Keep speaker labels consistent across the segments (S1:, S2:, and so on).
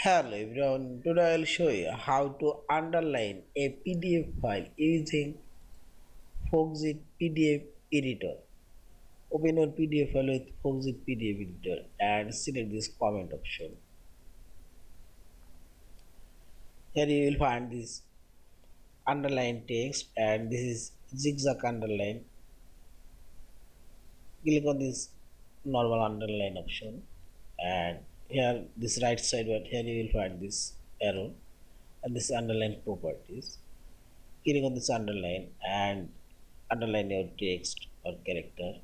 S1: Hello everyone, today I'll show you how to underline a PDF file using Foxit PDF Editor. Open your PDF file with Foxit PDF Editor and select this comment option. Here you will find this underline text and this is zigzag underline. Click on this normal underline option and here this right side, but here you will find this arrow and this underline properties. Click on this underline and underline your text or character.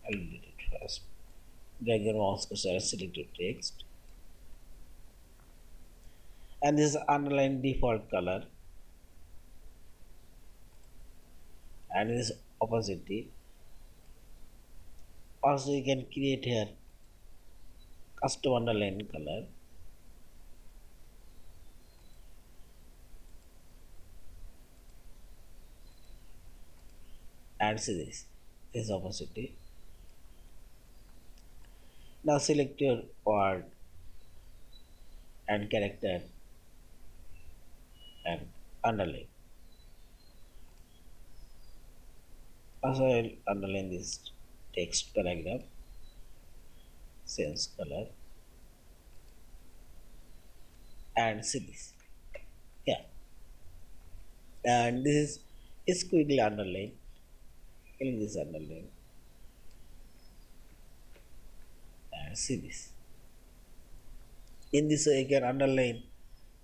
S1: I'll delete it first. Drag your mouse cursor and select your text. And this is underline default color. And this opacity. Also you can create here custom underline color. And see this opacity. Now select your word and character and underline. Also I'll underline this text paragraph, sans color, and see this. Yeah, and this is quickly underline. Click this underline and see this. In this way, you can underline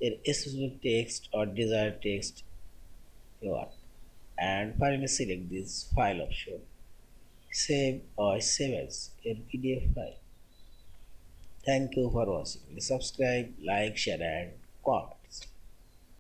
S1: a specific text or desired text you want. And finally, select this file option. Save or save as a PDF file. Thank you for watching. Subscribe, like, share, and comment.